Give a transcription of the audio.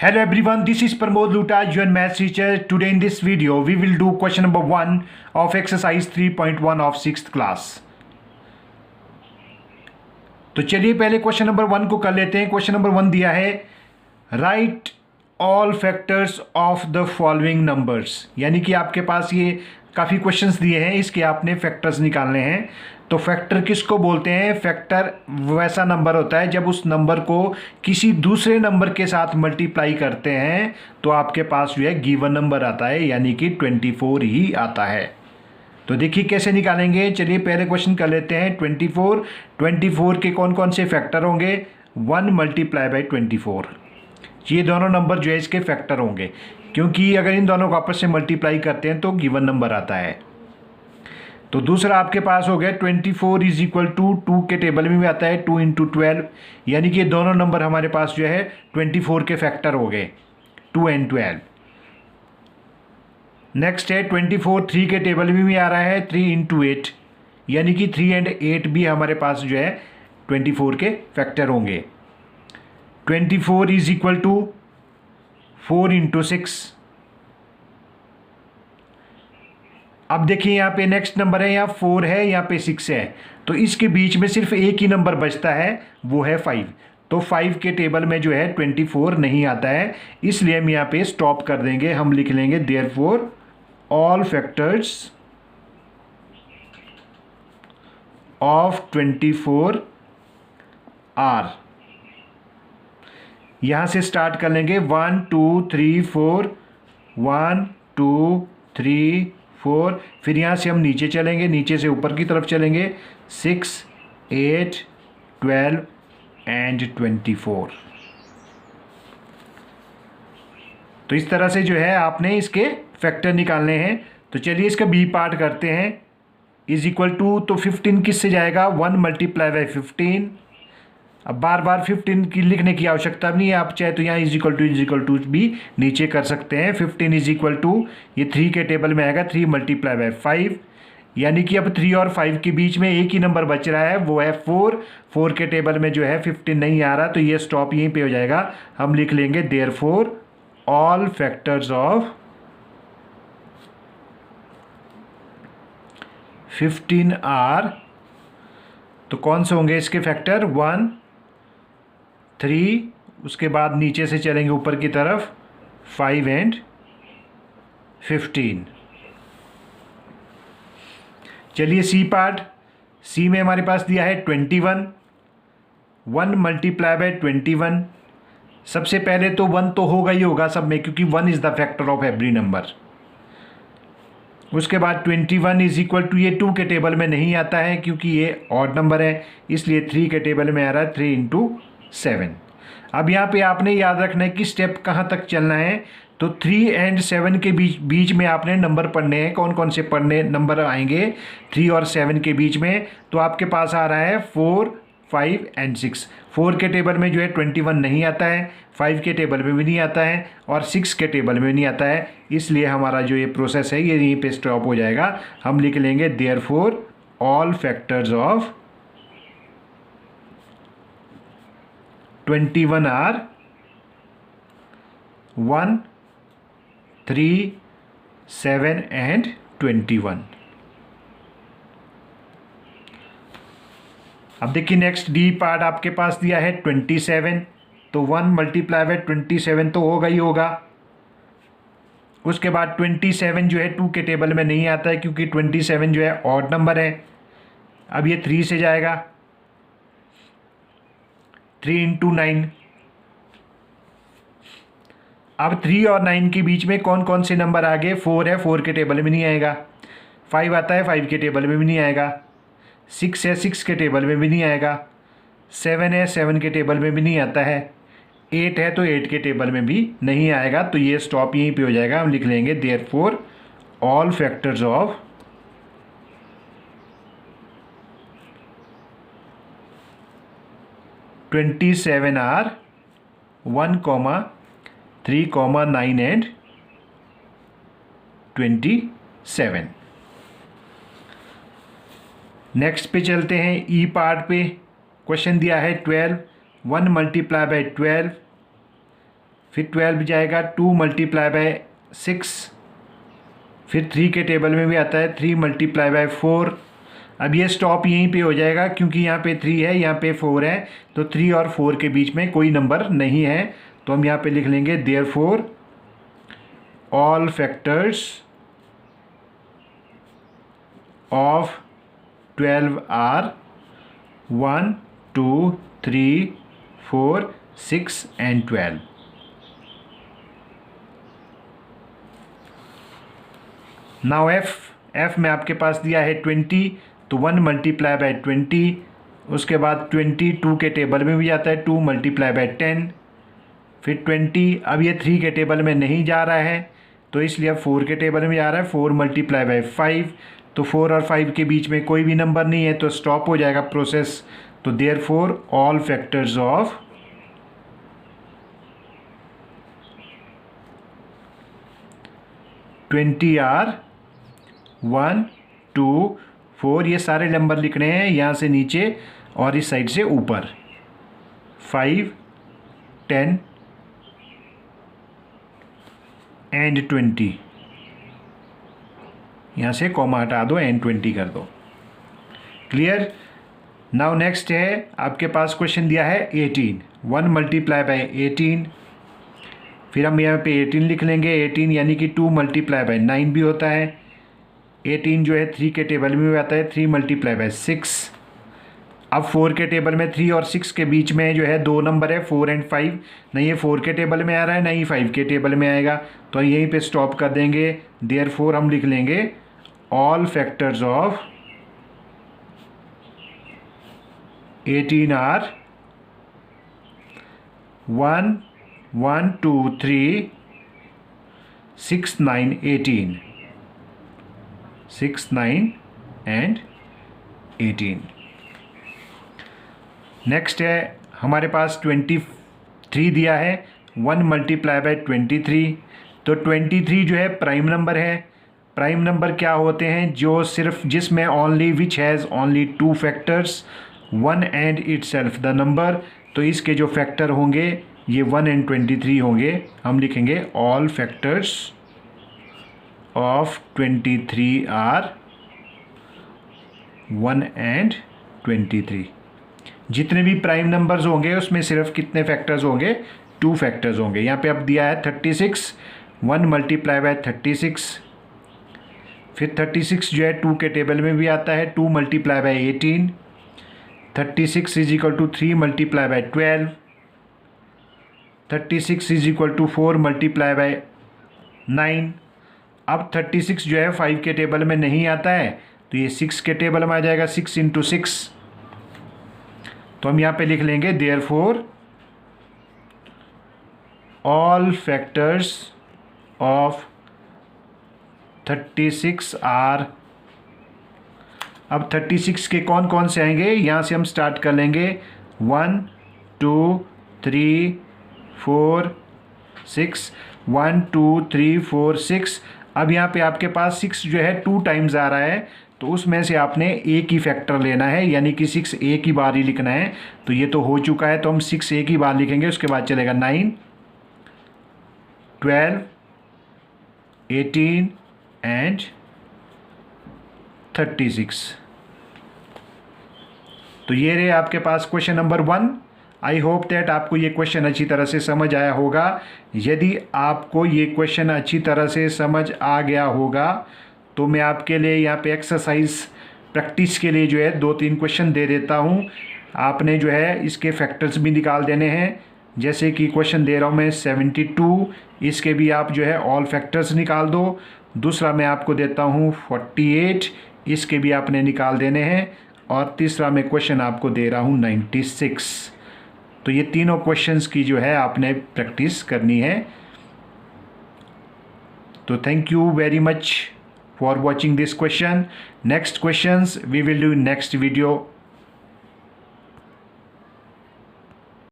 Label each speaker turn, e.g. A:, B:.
A: Hello everyone, this is Pramod Luta, your maths teacher. Today in this video, we will do question number 1 of exercise 3.1 of 6th class. तो चलिए पहले question number 1 को कर लेते हैं। Question number 1 दिया है right all factors of the following numbers, यानी कि आपके पास ये काफ़ी क्वेश्चंस दिए हैं, इसके आपने फैक्टर्स निकालने हैं। तो फैक्टर किसको बोलते हैं? फैक्टर वैसा नंबर होता है जब उस नंबर को किसी दूसरे नंबर के साथ मल्टीप्लाई करते हैं तो आपके पास जो है गिवन नंबर आता है, यानी कि 24 ही आता है। तो देखिए कैसे निकालेंगे। चलिए पहले क्वेश्चन कर लेते हैं। 24 के कौन कौन से फैक्टर होंगे? 1 मल्टीप्लाई बाई 24, ये दोनों नंबर जो है इसके फैक्टर होंगे, क्योंकि अगर इन दोनों को आपस से मल्टीप्लाई करते हैं तो गिवन नंबर आता है। तो दूसरा आपके पास हो गया 24 इज इक्वल टू 2 के टेबल में भी आता है 2 इंटू 12, यानी कि ये दोनों नंबर हमारे पास जो है 24 के फैक्टर हो गए 2 एंड 12। नेक्स्ट है 24 3 के टेबल में भी आ रहा है 3 इंटू 8, यानी कि 3 एंड 8 भी हमारे पास जो है 24 के फैक्टर होंगे। 24 इज इक्वल टू 4 इंटू 6। अब देखिए यहाँ पे नेक्स्ट नंबर है, यहाँ 4 है, यहाँ पे 6 है, तो इसके बीच में सिर्फ एक ही नंबर बचता है, वो है 5। तो 5 के टेबल में जो है 24 नहीं आता है, इसलिए हम यहाँ पे स्टॉप कर देंगे। हम लिख लेंगे therefore all factors of 24 are. यहाँ से स्टार्ट कर लेंगे 1 2 3 4, 1 2 3 4, फिर यहाँ से हम नीचे चलेंगे, नीचे से ऊपर की तरफ चलेंगे 6 8 12 एंड 24। तो इस तरह से जो है आपने इसके फैक्टर निकालने हैं। तो चलिए इसका बी पार्ट करते हैं। इज इक्वल टू, तो 15 किससे जाएगा? 1 मल्टीप्लाई बाई 15। अब बार बार 15 की लिखने की आवश्यकता नहीं है, आप चाहे तो यहाँ इज इक्वल टू भी नीचे कर सकते हैं। 15 इज इक्वल टू, ये 3 के टेबल में आएगा 3 मल्टीप्लाई बाई 5, यानी कि अब 3 और 5 के बीच में एक ही नंबर बच रहा है, वो है 4। 4 के टेबल में जो है 15 नहीं आ रहा, तो ये स्टॉप यहीं पे हो जाएगा। हम लिख लेंगे therefore all factors of 15 are. तो कौन से होंगे इसके फैक्टर? 1 3, उसके बाद नीचे से चलेंगे ऊपर की तरफ 5 एंड 15। चलिए सी पार्ट। सी में हमारे पास दिया है 21, 1 मल्टीप्लाई बाय 21। सबसे पहले तो 1 तो होगा ही होगा सब में, क्योंकि 1 is the factor of every number. उसके बाद 21 इज इक्वल टू, ये 2 के टेबल में नहीं आता है क्योंकि ये ऑड नंबर है, इसलिए 3 के टेबल में आ रहा है 3 इंटू 7। अब यहाँ पे आपने याद रखना है कि स्टेप कहाँ तक चलना है। तो 3 एंड 7 के बीच में आपने नंबर पढ़ने हैं। कौन कौन से पढ़ने नंबर आएंगे 3 और 7 के बीच में? तो आपके पास आ रहा है 4 5 एंड 6। 4 के टेबल में जो है 21 नहीं आता है, 5 के टेबल में भी नहीं आता है, और 6 के टेबल में नहीं आता है, इसलिए हमारा जो ये प्रोसेस है ये यहीं पे स्टॉप हो जाएगा। हम लिख लेंगे therefore all factors of 21 are 1 3 7 and 21। अब देखिए नेक्स्ट डी पार्ट आपके पास दिया है 27, तो 1 मल्टीप्लाई बाय 27 तो होगा ही होगा। उसके बाद 27 जो है 2 के टेबल में नहीं आता है, क्योंकि 27 जो है ऑड नंबर है। अब ये 3 से जाएगा 3 इंटू 9। अब 3 और 9 के बीच में कौन कौन से नंबर आ गए? 4 है, 4 के टेबल में नहीं आएगा। 5 आता है, 5 के टेबल में भी नहीं आएगा। 6 है, 6 के टेबल में भी नहीं आएगा। 7 है, 7 के टेबल में भी नहीं आता है। 8 है, तो 8 के टेबल में भी नहीं आएगा। तो ये स्टॉप यहीं पे हो जाएगा। हम लिख लेंगे therefore all factors of 27 are 1, 3, 9 and 27। Next पे चलते हैं ई पार्ट पे। क्वेश्चन दिया है 12, 1 मल्टीप्लाई बाई 12, फिर 12 जाएगा 2 मल्टीप्लाई बाय 6, फिर 3 के टेबल में भी आता है 3 मल्टीप्लाई बाय 4। अब ये स्टॉप यहीं पे हो जाएगा क्योंकि यहाँ पे 3 है, यहाँ पे 4 है, तो 3 और 4 के बीच में कोई नंबर नहीं है। तो हम यहाँ पे लिख लेंगे therefore all factors of 12 are 1, 2, 3, 4, 6 and 12। Now F में आपके पास दिया है 20, तो 1 मल्टीप्लाई बाय 20, उसके बाद 22 के टेबल में भी आता है 2 मल्टीप्लाई बाय 10, फिर 20। अब ये 3 के टेबल में नहीं जा रहा है तो इसलिए अब 4 के टेबल में जा रहा है 4 मल्टीप्लाई बाय 5, तो 4 और 5 के बीच में कोई भी नंबर नहीं है तो स्टॉप हो जाएगा प्रोसेस। तो therefore all factors of 20 are 1, 2, 4, ये सारे नंबर लिखने हैं यहाँ से नीचे और इस साइड से ऊपर। 5, 10 एंड 20, यहाँ से कॉमा हटा दो एंड 20 कर दो। क्लियर। नाउ नेक्स्ट है आपके पास क्वेश्चन दिया है 18, 1 मल्टीप्लाई बाय 18, फिर हम यहाँ पे 18 लिख लेंगे। 18 यानी कि 2 मल्टीप्लाई बाय 9 भी होता है। 18 जो है 3 के टेबल में भी आता है 3 मल्टीप्लाई बाय 6। अब 4 के टेबल में 3 और 6 के बीच में जो है 2 नंबर है 4 एंड 5, नहीं ये 4 के टेबल में आ रहा है नहीं 5 के टेबल में आएगा, तो यहीं पे स्टॉप कर देंगे। देयरफॉर हम लिख लेंगे all factors of 18 are 1, 1, 2, 3, 6, 9, 18, 6, 9 and 18। Next है हमारे पास 23 दिया है, 1 मल्टीप्लाई बाय 23, तो 23 जो है प्राइम नंबर है। प्राइम नंबर क्या होते हैं, जो सिर्फ जिसमें only which has only 2 factors 1 and itself the number, तो इसके जो फैक्टर होंगे ये 1 एंड 23 होंगे। हम लिखेंगे all factors of 23 are 1 and 23। जितने भी प्राइम नंबर्स होंगे उसमें सिर्फ कितने फैक्टर्स होंगे, 2 फैक्टर्स होंगे। यहाँ पे अब दिया है 36, 1 मल्टीप्लाई बाय 36, फिर 36 जो है 2 के टेबल में भी आता है 2 multiply by 18, 36 is equal to 3 multiply by 12, 36 is equal to 4 multiply by 9। अब 36 जो है 5 के टेबल में नहीं आता है तो ये 6 के टेबल में आ जाएगा, 6 इंटू 6। तो हम यहाँ पे लिख लेंगे therefore all factors of 36 are. अब 36 के कौन कौन से आएंगे, यहाँ से हम स्टार्ट कर लेंगे 1, 2, 3, 4, 6, 1, 2, 3, 4, 6। अब यहाँ पे आपके पास 6 जो है 2 टाइम्स आ रहा है तो उसमें से आपने एक ही फैक्टर लेना है, यानी कि 6 एक ही बार ही लिखना है। तो ये तो हो चुका है तो हम 6 एक ही बार लिखेंगे, उसके बाद चलेगा 9, 12, 18 एंड 36। तो ये रहे आपके पास question number 1। I hope that आपको ये क्वेश्चन अच्छी तरह से समझ आया होगा। यदि आपको ये क्वेश्चन अच्छी तरह से समझ आ गया होगा तो मैं आपके लिए यहाँ पे एक्सरसाइज प्रैक्टिस के लिए जो है 2-3 क्वेश्चन दे देता हूँ। आपने जो है इसके फैक्टर्स भी निकाल देने हैं, जैसे कि क्वेश्चन दे रहा हूँ मैं 72, इसके भी आप जो है ऑल फैक्टर्स निकाल दो। दूसरा मैं आपको देता हूँ 48, इसके भी आपने निकाल देने हैं। और तीसरा मैं क्वेश्चन आपको दे रहा हूँ 96। तो ये तीनों क्वेश्चंस की जो है आपने प्रैक्टिस करनी है। तो thank you very much for watching this question. Next questions we will do in next video.